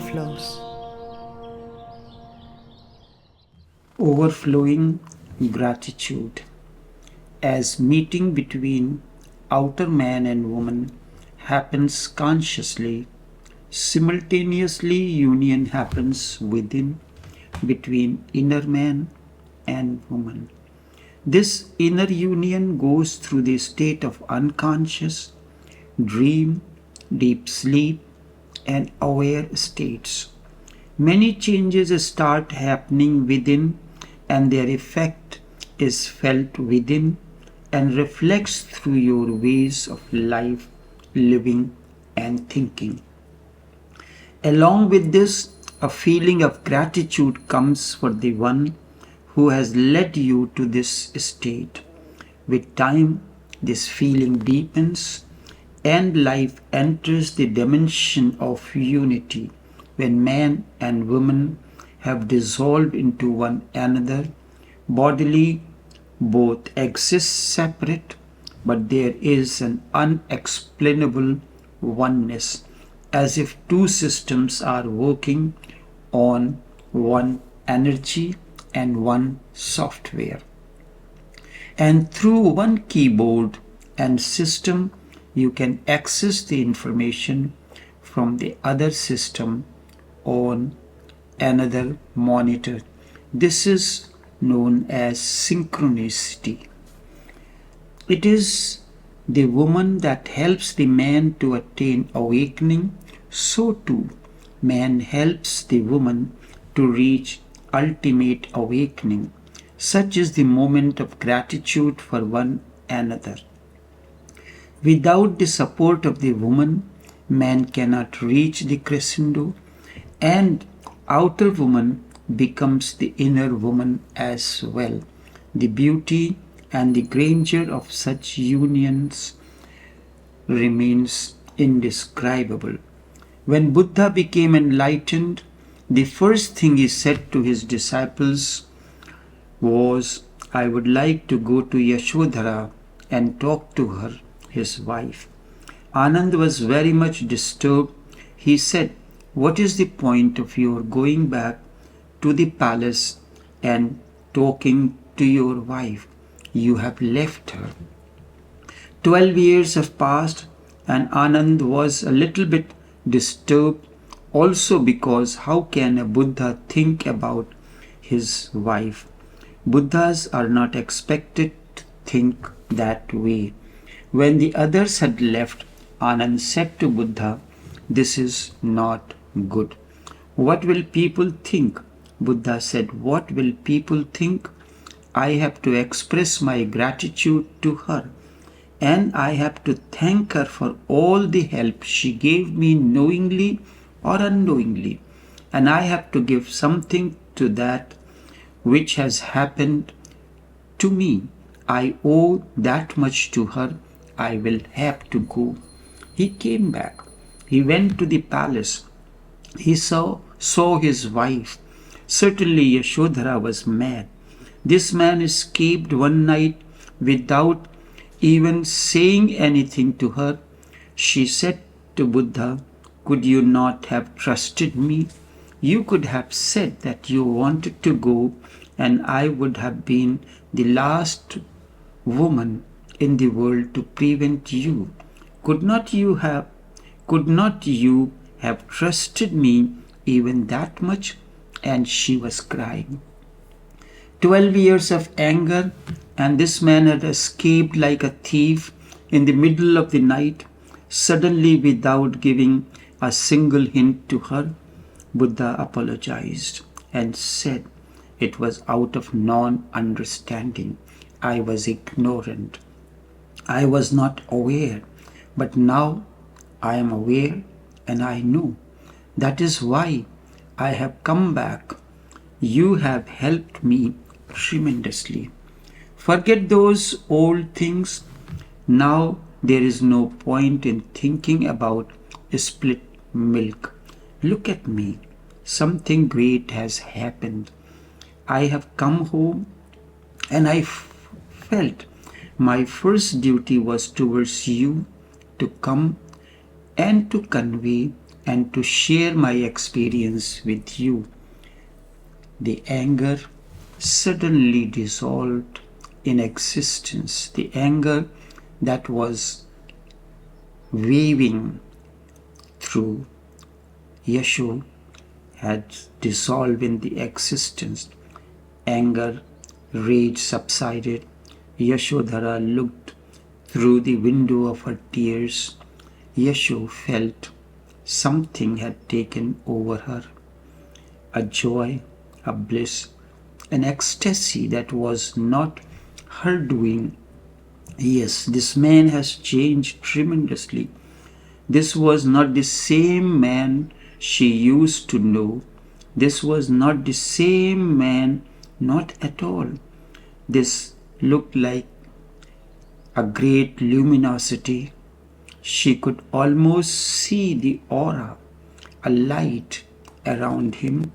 Overflows. Overflowing gratitude as meeting between outer man and woman happens consciously. Simultaneously, union happens within between inner man and woman. This inner union goes through the state of unconscious, dream, deep sleep, and aware states. Many changes start happening within, and their effect is felt within and reflects through your ways of life, living, and thinking. Along with this, a feeling of gratitude comes for the one who has led you to this state. With time, this feeling deepens and life enters the dimension of unity when man and woman have dissolved into one another. Bodily, both exist separate, but there is an unexplainable oneness, as if two systems are working on one energy and one software. And through one keyboard and system, you can access the information from the other system on another monitor. This is known as synchronicity. It is the woman that helps the man to attain awakening. So too, man helps the woman to reach ultimate awakening. Such is the moment of gratitude for one another. Without the support of the woman, man cannot reach the crescendo, and outer woman becomes the inner woman as well. The beauty and the grandeur of such unions remains indescribable. When Buddha became enlightened, the first thing he said to his disciples was, "I would like to go to Yashodhara and talk to her, his wife." Anand was very much disturbed. He said, "What is the point of your going back to the palace and talking to your wife? You have left her." 12 years have passed, and Anand was a little bit disturbed also, because how can a Buddha think about his wife? Buddhas are not expected to think that way. When the others had left, Anand said to Buddha, "This is not good. What will people think?" Buddha said, "What will people think? I have to express my gratitude to her, and I have to thank her for all the help she gave me knowingly or unknowingly, and I have to give something to that which has happened to me. I owe that much to her. I will have to go." He came back. He went to the palace. He saw his wife. Certainly Yashodhara was mad. This man escaped one night without even saying anything to her. She said to Buddha, "Could you not have trusted me? You could have said that you wanted to go, and I would have been the last woman in the world to prevent you. Could not you have trusted me even that much?" And she was crying. 12 years of anger, and this man had escaped like a thief in the middle of the night, suddenly without giving a single hint to her. Buddha apologized and said, "It was out of non-understanding. I was ignorant. I was not aware, but now I am aware and I know. That is why I have come back. You have helped me tremendously. Forget those old things. Now there is no point in thinking about split milk. Look at me. Something great has happened. I have come home, and I felt my first duty was towards you, to come and to convey and to share my experience with you. The anger suddenly dissolved in existence. The anger that was waving through Yashu had dissolved in the existence. Anger, rage subsided. Yashodhara looked through the window of her tears. Yashu felt something had taken over her. A joy, a bliss, an ecstasy that was not her doing. Yes, this man has changed tremendously. This was not the same man she used to know. This was not the same man, not at all. This looked like a great luminosity. She could almost see the aura, a light around him.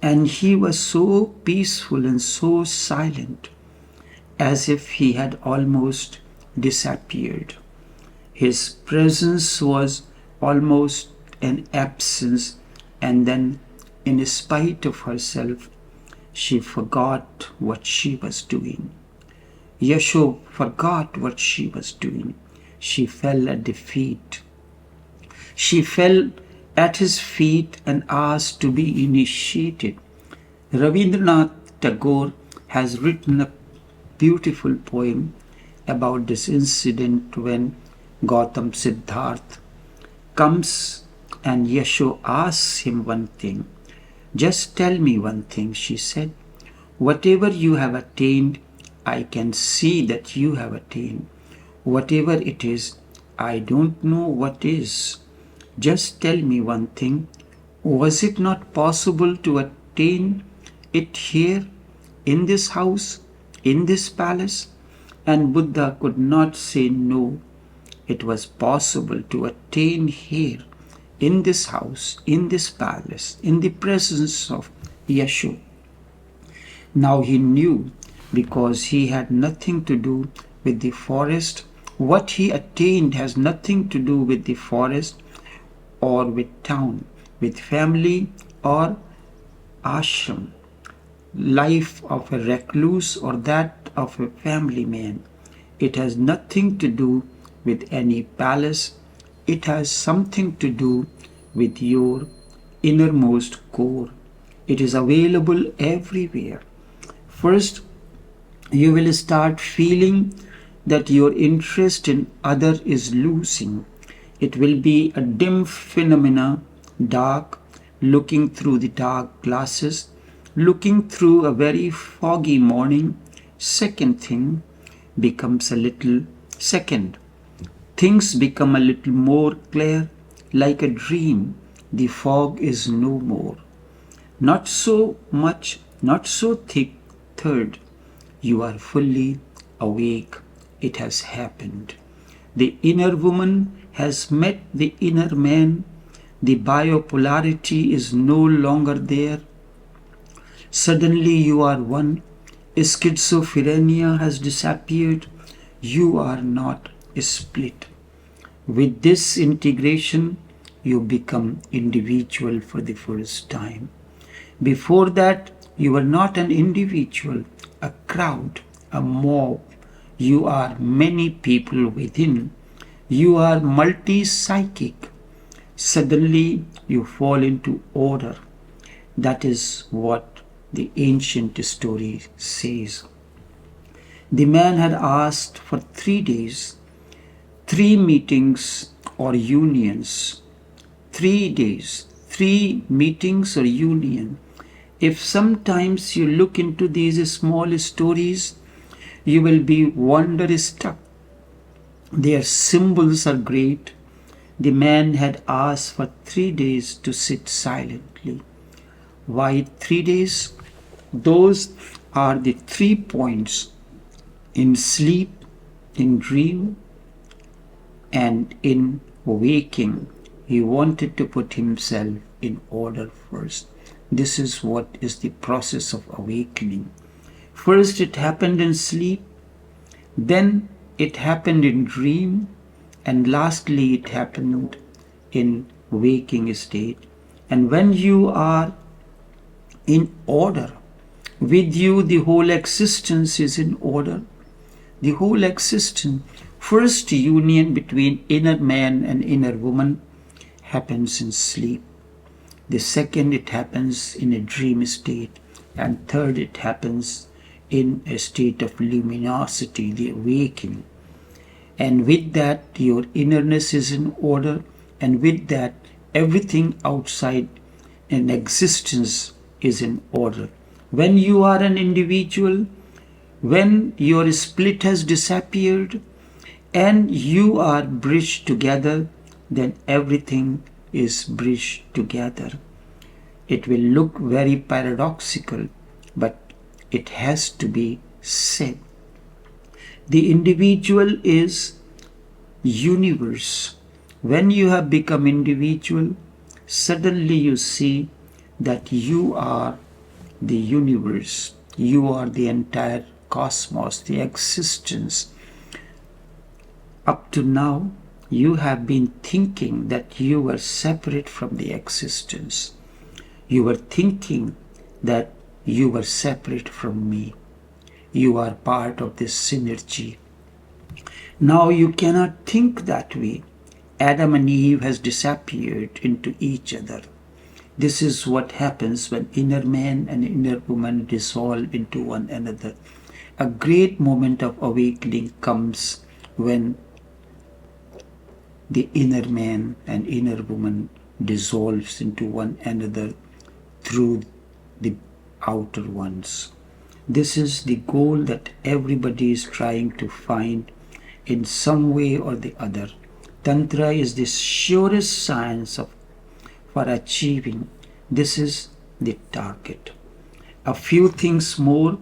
And he was so peaceful and so silent, as if he had almost disappeared. His presence was almost an absence, and then, in spite of herself, she forgot what she was doing. Yasho forgot what she was doing. She fell at the feet. She fell at his feet and asked to be initiated. Rabindranath Tagore has written a beautiful poem about this incident when Gautam Siddharth comes and Yasho asks him one thing. Just tell me one thing, she said. Whatever you have attained, I can see that you have attained. Whatever it is, I don't know what is. Just tell me one thing. Was it not possible to attain it here, in this house, in this palace? And Buddha could not say no. It was possible to attain here, in this house, in this palace, in the presence of Yashu. Now he knew, because he had nothing to do with the forest. What he attained has nothing to do with the forest or with town, with family or ashram, life of a recluse or that of a family man. It has nothing to do with any palace. It has something to do with your innermost core. It is available everywhere. First, you will start feeling that your interest in other is losing. It will be a dim phenomena, dark, looking through the dark glasses, looking through a very foggy morning. Second thing becomes a little second. Things become a little more clear, like a dream. The fog is no more. Not so much, not so thick. Third, you are fully awake. It has happened. The inner woman has met the inner man. The biopolarity is no longer there. Suddenly you are one. Schizophrenia has disappeared. You are not split. With this integration, you become individual for the first time. Before that, you were not an individual, a crowd, a mob. You are many people within. You are multi-psychic. Suddenly, you fall into order. That is what the ancient story says. The man had asked for 3 days, 3 meetings or unions. 3 days, 3 meetings or union. If sometimes you look into these small stories, you will be wonder-struck. Their symbols are great. The man had asked for 3 days to sit silently. Why 3 days? Those are the 3 points in sleep, in dream, and in waking. He wanted to put himself in order first. This is what is the process of awakening. First it happened in sleep, then it happened in dream, and lastly it happened in waking state. And when you are in order, with you the whole existence is in order. The whole existence, first union between inner man and inner woman happens in sleep. The second, it happens in a dream state. And third, it happens in a state of luminosity, the awakening. And with that, your innerness is in order. And with that, everything outside in existence is in order. When you are an individual, when your split has disappeared and you are bridged together, then everything is bridged together. It will look very paradoxical, but it has to be said. The individual is universe. When you have become individual, suddenly you see that you are the universe. You are the entire cosmos, the existence. Up to now, you have been thinking that you were separate from the existence. You were thinking that you were separate from me. You are part of this synergy. Now you cannot think that way. Adam and Eve has disappeared into each other. This is what happens when inner man and inner woman dissolve into one another. A great moment of awakening comes when the inner man and inner woman dissolves into one another through the outer ones. This is the goal that everybody is trying to find in some way or the other. Tantra is the surest science for achieving. This is the target. A few things more.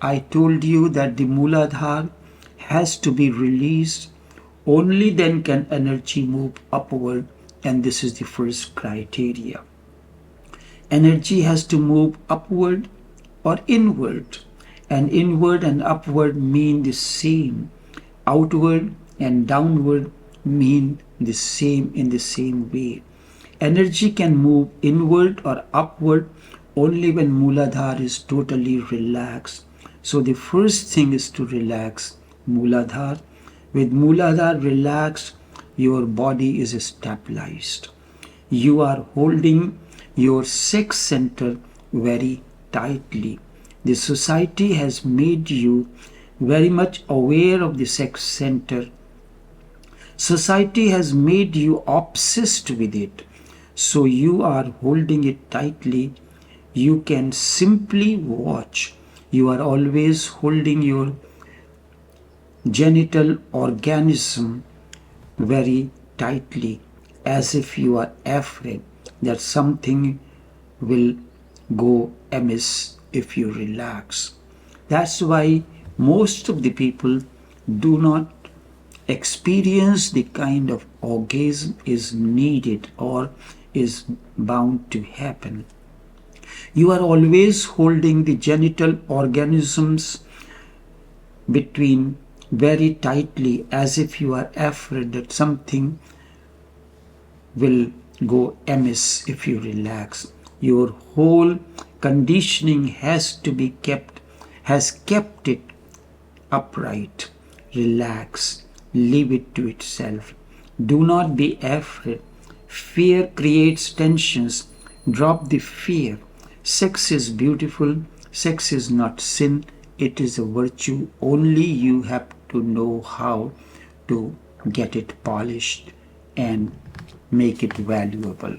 I told you that the Mooladhara has to be released. Only then can energy move upward, and this is the first criteria. Energy has to move upward or inward, and inward and upward mean the same. Outward and downward mean the same in the same way. Energy can move inward or upward only when Mooladhara is totally relaxed. So the first thing is to relax Mooladhara. With Mooladhara relaxed, your body is stabilized. You are holding your sex center very tightly. The society has made you very much aware of the sex center. Society has made you obsessed with it. So you are holding it tightly. You can simply watch. You are always holding your genital organism very tightly, as if you are afraid that something will go amiss if you relax. That's why most of the people do not experience the kind of orgasm is needed or is bound to happen. You are always holding the genital organisms between very tightly, as if you are afraid that something will go amiss if you relax. Your whole conditioning has kept it upright. Relax. Leave it to itself. Do not be afraid. Fear creates tensions. Drop the fear. Sex is beautiful. Sex is not sin. It is a virtue. Only you have to know how to get it polished and make it valuable.